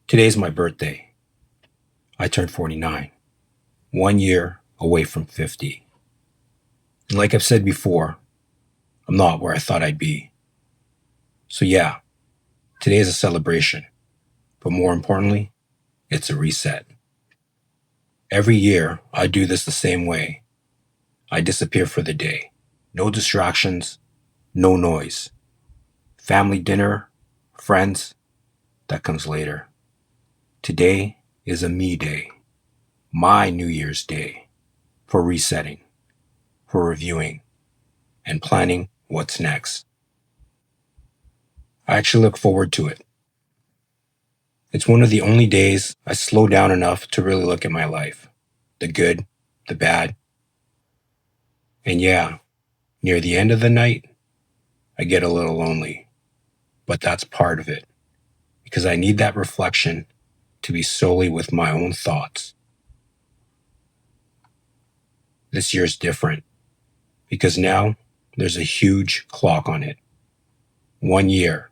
Today's my birthday. I turned 49, 1 year away from 50. And like I've said before, I'm not where I thought I'd be. So, yeah, today is a celebration, but more importantly, it's a reset. Every year, I do this the same way. I disappear for the day. No distractions, no noise. Family dinner, friends, that comes later. Today is a me day, my New Year's Day, for resetting, for reviewing, and planning what's next. I actually look forward to it. It's one of the only days I slow down enough to really look at my life, the good, the bad. And yeah, near the end of the night, I get a little lonely. But that's part of it, because I need that reflection to be solely with my own thoughts. This year's different, because now there's a huge clock on it. 1 year.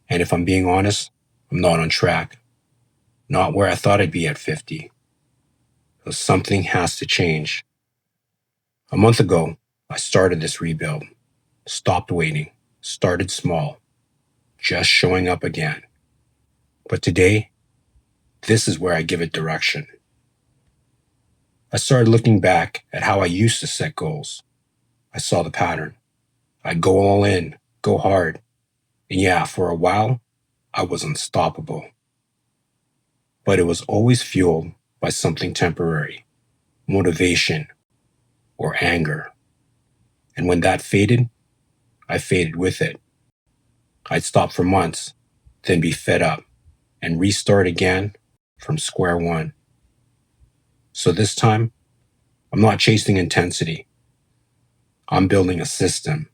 And if I'm being honest, I'm not on track. Not where I thought I'd be at 50. So something has to change. A month ago, I started this rebuild. Stopped waiting. Started small. Just showing up again. But today, this is where I give it direction. I started looking back at how I used to set goals. I saw the pattern. I'd go all in, go hard. And yeah, for a while, I was unstoppable. But it was always fueled by something temporary, motivation, or anger. And when that faded, I faded with it. I'd stop for months, then be fed up, and restart again from square one. So this time, I'm not chasing intensity. I'm building a system,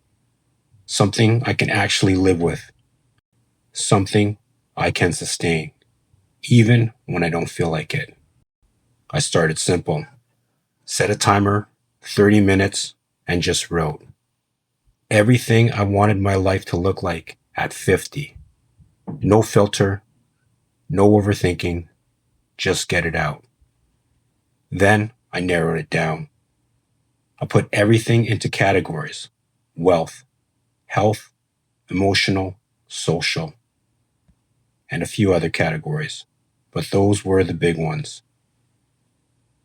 something I can actually live with, something I can sustain, even when I don't feel like it. I started simple. Set a timer, 30 minutes, and just wrote everything I wanted my life to look like at 50. No filter, no overthinking, just get it out. Then I narrowed it down. I put everything into categories: wealth, health, emotional, social, and a few other categories. But those were the big ones.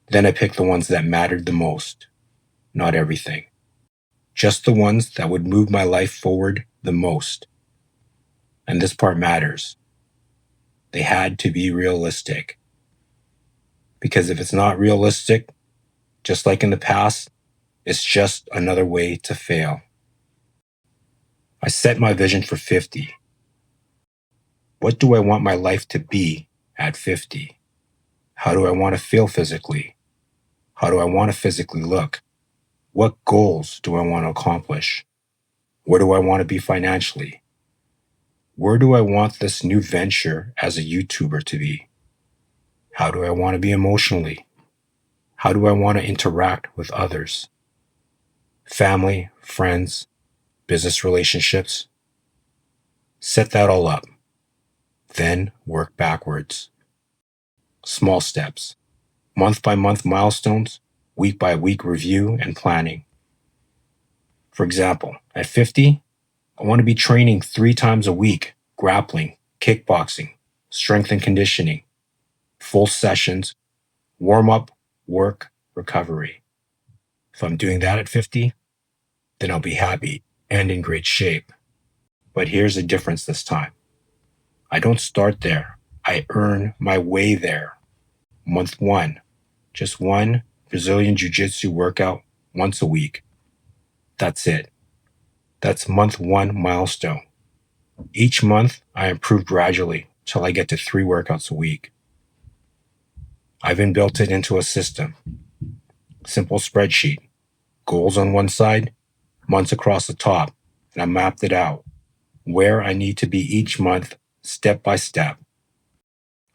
Then I picked the ones that mattered the most, not everything. Just the ones that would move my life forward the most. And this part matters. They had to be realistic. Because if it's not realistic, just like in the past, it's just another way to fail. I set my vision for 50. What do I want my life to be at 50? How do I want to feel physically? How do I want to physically look? What goals do I want to accomplish? Where do I want to be financially? Where do I want this new venture as a YouTuber to be? How do I want to be emotionally? How do I want to interact with others? Family, friends, business relationships. Set that all up. Then work backwards. Small steps, month by month milestones, week by week review and planning. For example, at 50, I want to be training 3 times a week, grappling, kickboxing, strength and conditioning, full sessions, warm up, work, recovery. If I'm doing that at 50, then I'll be happy and in great shape. But here's the difference this time. I don't start there. I earn my way there. Month 1, just one Brazilian Jiu Jitsu workout once a week. That's it. That's month 1 milestone. Each month, I improve gradually till I get to 3 workouts a week. I've inbuilt it into a system. Simple spreadsheet. Goals on one side, months across the top, and I mapped it out. Where I need to be each month, step by step.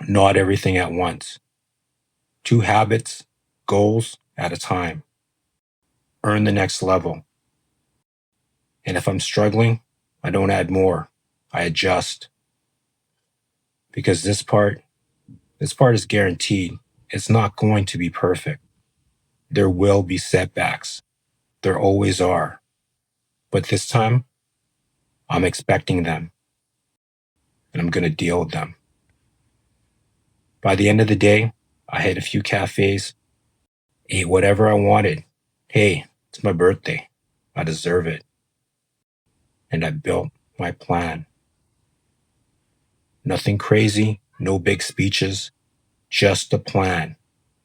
Not everything at once. 2 habits, goals at a time. Earn the next level. And if I'm struggling, I don't add more. I adjust. because this part is guaranteed. It's not going to be perfect. There will be setbacks. There always are. But this time, I'm expecting them, and I'm going to deal with them. By the end of the day, I hit a few cafes, ate whatever I wanted. Hey, it's my birthday. I deserve it. And I built my plan. Nothing crazy, no big speeches, just a plan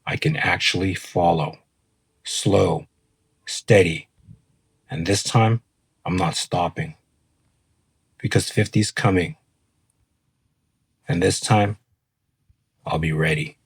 I can actually follow. Slow, steady. And this time, I'm not stopping. Because 50's coming. And this time, I'll be ready.